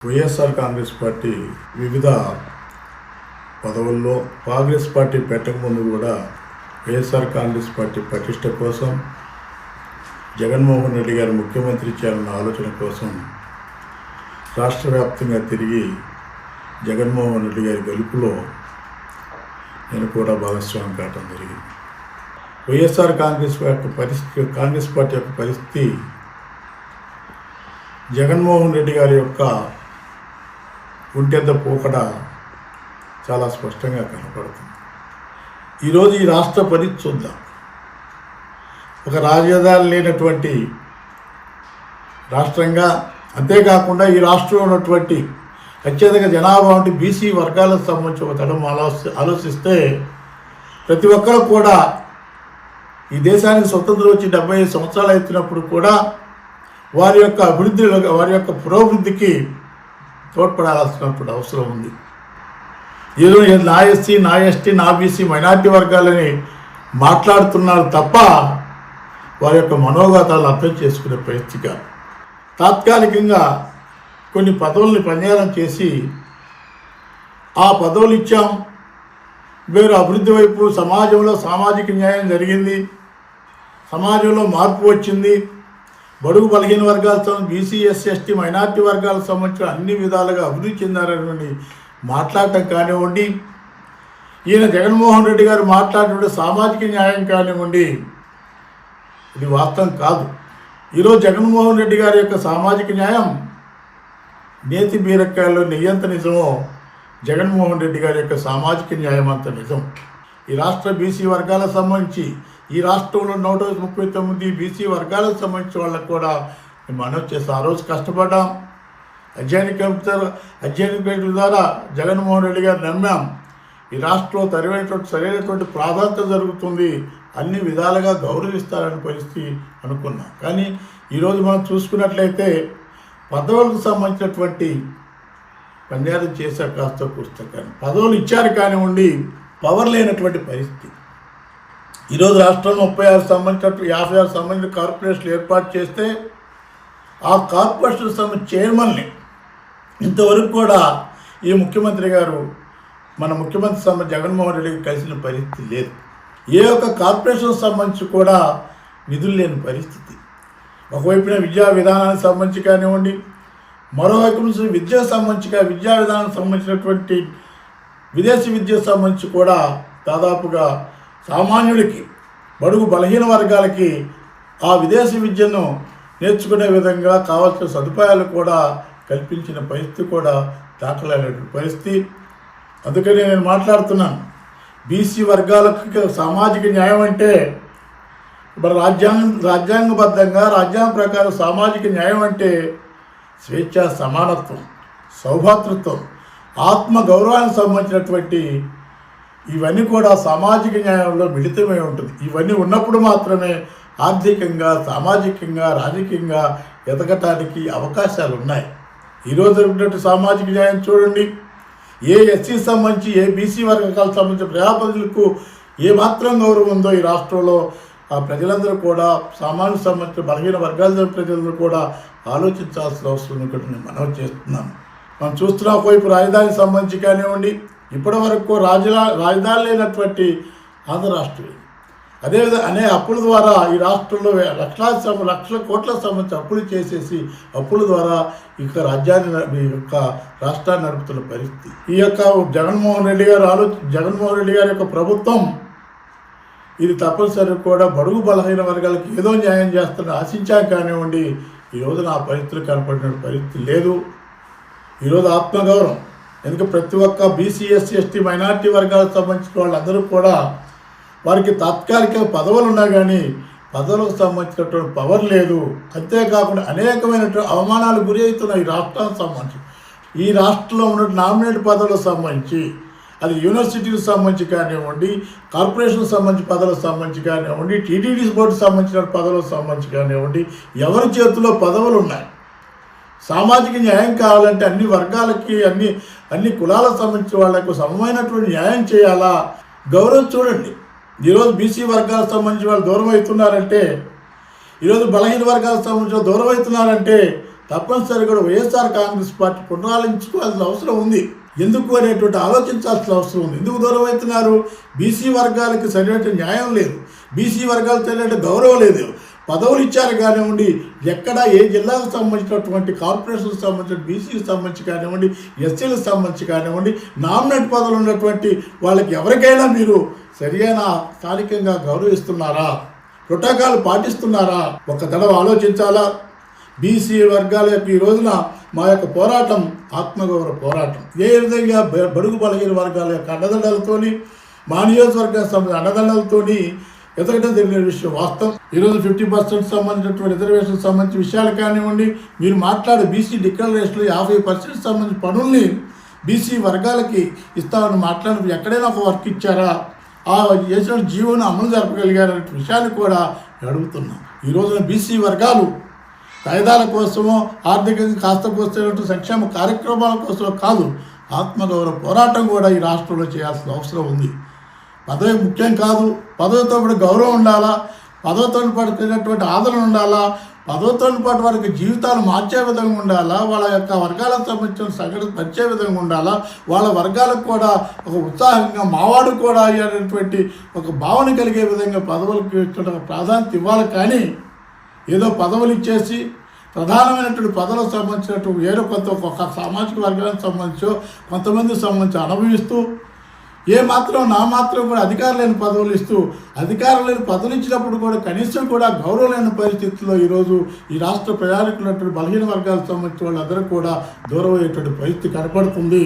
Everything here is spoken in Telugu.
వైఎస్ఆర్ కాంగ్రెస్ పార్టీ వివిధ పదవుల్లో కాంగ్రెస్ పార్టీ పెట్టకముందు కూడా వైఎస్ఆర్ కాంగ్రెస్ పార్టీ ప్రతిష్ట కోసం జగన్మోహన్ రెడ్డి గారు ముఖ్యమంత్రి చేయాలన్న ఆలోచన కోసం రాష్ట్ర వ్యాప్తంగా తిరిగి జగన్మోహన్ రెడ్డి గారి గెలుపులో నేను కూడా భాగస్వామ్యం కావడం జరిగింది. వైఎస్ఆర్ కాంగ్రెస్ పార్టీ యొక్క పరిస్థితి జగన్మోహన్ రెడ్డి గారి యొక్క ఒంటెద్ద పోకడ చాలా స్పష్టంగా కనపడుతుంది. ఈరోజు ఈ రాష్ట్ర పరిస్థితి చూద్దాం. ఒక రాజధాని లేనటువంటి రాష్ట్రంగా, అంతేకాకుండా ఈ రాష్ట్రంలో ఉన్నటువంటి అత్యధిక జనాభా వంటి బీసీ వర్గాలకు సంబంధించి ఒక తరం ఆలోచిస్తే ప్రతి ఒక్కరు కూడా ఈ దేశానికి స్వతంత్రం వచ్చి 75 సంవత్సరాలు అవుతున్నప్పుడు కూడా వారి యొక్క అభివృద్ధిలో, వారి యొక్క పురోభివృద్ధికి తోడ్పడాల్సినప్పుడు అవసరం ఉంది. ఈరోజు నా ఎస్సీ, నా ఎస్టీ, నా బీసీ, మైనార్టీ వర్గాలని మాట్లాడుతున్నారు తప్ప వారి యొక్క మనోగతాలు అర్థం చేసుకునే పరిస్థితిగా తాత్కాలికంగా కొన్ని పదవుల్ని పనిచేయడం చేసి ఆ పదవులు ఇచ్చాం, వేరు అభివృద్ధి వైపు సమాజంలో సామాజిక న్యాయం జరిగింది, సమాజంలో మార్పు వచ్చింది, బడుగు బలహీన వర్గాలతో బీసీ, ఎస్సీ, ఎస్టీ, మైనార్టీ వర్గాలకు సంబంధించిన అన్ని విధాలుగా అభివృద్ధి చెందారని మాట్లాడటం కానివ్వండి, ఈయన జగన్మోహన్ రెడ్డి గారు మాట్లాడినటువంటి సామాజిక న్యాయం కానివ్వండి, ఇది వాస్తవం కాదు. ఈరోజు జగన్మోహన్ రెడ్డి గారి యొక్క సామాజిక న్యాయం నేతి బీరకాయలో నెయ్యంత నిజమో జగన్మోహన్ రెడ్డి గారి యొక్క సామాజిక న్యాయం అంత నిజం. ఈ రాష్ట్ర బీసీ వర్గాలకు సంబంధించి, ఈ రాష్ట్రంలో 139 బీసీ వర్గాలకు సంబంధించి వాళ్ళకు కూడా మనం చేస్తాం. ఆ రోజు కష్టపడ్డాం, అధ్యయన కమిటీ ద్వారా జగన్మోహన్ రెడ్డి గారు నమ్మాం. ఈ రాష్ట్రంలో సరైనటువంటి ప్రాధాన్యత జరుగుతుంది, అన్ని విధాలుగా గౌరవిస్తారని పరిస్థితి అనుకున్నాం. కానీ ఈరోజు మనం చూసుకున్నట్లయితే పదవులకు సంబంధించినటువంటి పనిచేయడం చేశారు, కాస్త పుస్తకాన్ని పదవులు ఇచ్చారు కానివ్వండి, పవర్ లేనటువంటి పరిస్థితి. ఈరోజు రాష్ట్రంలో 36 సంబంధించినట్టు 56 సంబంధించిన కార్పొరేషన్లు ఏర్పాటు చేస్తే ఆ కార్పొరేషన్ సంబంధించిన చైర్మన్ని ఇంతవరకు కూడా ఈ ముఖ్యమంత్రి గారు, మన ముఖ్యమంత్రి జగన్మోహన్ రెడ్డికి కలిసిన పరిస్థితి లేదు. ఏ ఒక్క కార్పొరేషన్ సంబంధించి కూడా నిధులు లేని పరిస్థితి. ఒకవైపున విద్యా విధానానికి సంబంధించి కానివ్వండి, మరోవైపు నుంచి విద్యా విధానానికి సంబంధించినటువంటి విదేశీ విద్యకు సంబంధించి కూడా దాదాపుగా సామాన్యుడికి, బడుగు బలహీన వర్గాలకి ఆ విదేశీ విద్యను నేర్చుకునే విధంగా కావాల్సిన సదుపాయాలు కూడా కల్పించిన పరిస్థితి కూడా దాఖలైనటువంటి పరిస్థితి. అందుకని నేను మాట్లాడుతున్నాను, బీసీ వర్గాలకు సామాజిక న్యాయం అంటే ఇప్పుడు రాజ్యాంగబద్ధంగా రాజ్యాంగ ప్రకారం సామాజిక న్యాయం అంటే స్వేచ్ఛ, సమానత్వం, సౌభాతృత్వం, ఆత్మగౌరవానికి సంబంధించినటువంటి ఇవన్నీ కూడా సామాజిక న్యాయంలో మిళితమై ఉంటుంది. ఇవన్నీ ఉన్నప్పుడు మాత్రమే ఆర్థికంగా, సామాజికంగా, రాజకీయంగా ఎదగటానికి అవకాశాలు ఉన్నాయి. ఈరోజు ఉన్నటువంటి సామాజిక న్యాయం చూడండి, ఏ ఎస్సీ సంబంధించి, ఏ బీసీ వర్గాలకు సంబంధించిన ప్రజాప్రతినిధులకు ఏమాత్రం గౌరవం ఉందో ఈ రాష్ట్రంలో ఆ ప్రజలందరూ కూడా, సామాన్యులకు సంబంధించిన బలహీన వర్గాల ప్రజలందరూ కూడా ఆలోచించాల్సిన అవసరం ఇక్కడ నేను మనవి చేస్తున్నాను. మనం చూస్తున్న ఒకవైపు రాజధానికి సంబంధించి కానివ్వండి, ఇప్పటి వరకు రాజధాని లేనటువంటి ఆంధ్ర రాష్ట్రం. అదేవిధంగా అనే అప్పుల ద్వారా ఈ రాష్ట్రంలో లక్షల కోట్ల సంబంధించి అప్పులు చేసేసి అప్పుల ద్వారా ఇక రాష్ట్రాన్ని నడుపుతున్న పరిస్థితి. ఈ యొక్క జగన్మోహన్ రెడ్డి గారి యొక్క ప్రభుత్వం ఇది తప్పనిసరి కూడా బడుగు బలహీన వర్గాలకు ఏదో న్యాయం చేస్తున్న ఆశించాం కానివ్వండి, ఈరోజు నా పరిస్థితులు కనపడిన పరిస్థితి లేదు. ఈరోజు ఆత్మగౌరవం, ఎందుకంటే ప్రతి ఒక్క బీసీ, ఎస్సీ, ఎస్టీ, మైనార్టీ వర్గాలకు సంబంధించిన వాళ్ళందరూ కూడా వారికి తాత్కాలిక పదవులు ఉన్నా కానీ పదవులకు సంబంధించినటువంటి పవర్ లేదు. అంతేకాకుండా అనేకమైనటువంటి అవమానాలు గురి అవుతున్న ఈ రాష్ట్రానికి సంబంధించి, ఈ రాష్ట్రంలో ఉన్న నామినేట్ పదవులకు సంబంధించి, అది యూనివర్సిటీలకు సంబంధించి కానివ్వండి, కార్పొరేషన్కి సంబంధించి పదవులకు సంబంధించి కానివ్వండి, టీటీడీ బోర్డుకు సంబంధించిన పదవులకు సంబంధించి కానివ్వండి, ఎవరి చేతిలో పదవులు ఉన్నాయి. సామాజిక న్యాయం కావాలంటే అన్ని వర్గాలకి, అన్ని కులాలకు సంబంధించిన వాళ్లకు సమమైనటువంటి న్యాయం చేయాలా? గౌరవం చూడండి, ఈరోజు బీసీ వర్గాలకు సంబంధించి వాళ్ళు దూరం అవుతున్నారంటే, ఈరోజు బలహీన వర్గాలకు సంబంధించిన దూరం అవుతున్నారంటే తప్పనిసరిగా కూడా వైఎస్ఆర్ కాంగ్రెస్ పార్టీ పునరాలించుకోవాల్సిన అవసరం ఉంది. ఎందుకు అనేటువంటి ఆలోచించాల్సిన అవసరం ఉంది. ఎందుకు దూరం అవుతున్నారు? బీసీ వర్గాలకి సరైన న్యాయం లేదు, బీసీ వర్గాలకు సరైన గౌరవం లేదు. పదవులు ఇచ్చారు కానివ్వండి, ఎక్కడ ఏ జిల్లాకు సంబంధించినటువంటి కార్పొరేషన్కి సంబంధించిన బీసీకి సంబంధించి కానివ్వండి, ఎస్సీలకు సంబంధించి కానివ్వండి, నామినేట్ పదవులు ఉన్నటువంటి వాళ్ళకి ఎవరికైనా మీరు సరియైన స్థానికంగా గౌరవిస్తున్నారా? ప్రోటోకాల్ పాటిస్తున్నారా? ఒక తడవ ఆలోచించాలా. బీసీ వర్గాల యొక్క ఈ రోజున మా యొక్క పోరాటం ఆత్మగౌరవ పోరాటం. ఏ విధంగా బడుగు బలహీన వర్గాల యొక్క అండదండలతోని, మా నియోజకవర్గానికి సంబంధించిన అండదండలతోని ఎదగడం జరిగిన విషయం వాస్తవం. ఈరోజు 50% సంబంధించినటువంటి రిజర్వేషన్ సంబంధించిన విషయాలు కానివ్వండి, మీరు మాట్లాడే బీసీ డిక్లరేషన్లో 50% సంబంధించిన పనుల్ని బీసీ వర్గాలకి ఇస్తామని మాట్లాడినప్పుడు ఎక్కడైనా ఒక వర్క్ ఇచ్చారా? ఆ చేసిన జీవోను అమలు జరపగలిగారనే విషయాన్ని కూడా అడుగుతున్నాం. ఈ రోజున బీసీ వర్గాలు కాయిదాల కోసమో ఆర్థికంగా కాస్త కోసినటువంటి సంక్షేమ కార్యక్రమాల కోసమో కాదు, ఆత్మగౌరవ పోరాటం కూడా ఈ రాష్ట్రంలో చేయాల్సిన అవసరం ఉంది. పదవి ముఖ్యం కాదు, పదవితో పాటు గౌరవం ఉండాలా, పదవితో పాటు కలిగినటువంటి ఆదరణ ఉండాలా, పదవితో పాటు వారికి జీవితాలు మార్చే విధంగా ఉండాలా, వాళ్ళ యొక్క వర్గాలకు సంబంధించిన సంఘటన పరిచే విధంగా ఉండాలా, వాళ్ళ వర్గాలకు కూడా ఒక ఉత్సాహంగా మావాడు కూడా అయ్యేటటువంటి ఒక భావన కలిగే విధంగా పదవులకు ఇచ్చిన ప్రాధాన్యత ఇవ్వాలి. కానీ ఏదో పదవులు ఇచ్చేసి ప్రధానమైనటువంటి పదవులకు సంబంధించినటువంటి ఏదో ఒక సామాజిక వర్గానికి సంబంధించో కొంతమందికి సంబంధించి అనుభవిస్తూ మాత్రం నా మాత్రం కూడా అధికారం లేని పదవులు ఇస్తూ, అధికారం లేని పదవులు ఇచ్చినప్పుడు కూడా కనీసం కూడా గౌరవం లేని పరిస్థితుల్లో ఈరోజు ఈ రాష్ట్ర ప్రయాణికులైనటువంటి బలహీన వర్గాలకు సంబంధించిన వాళ్ళందరూ కూడా దూరం అయ్యేటువంటి పరిస్థితి కనపడుతుంది.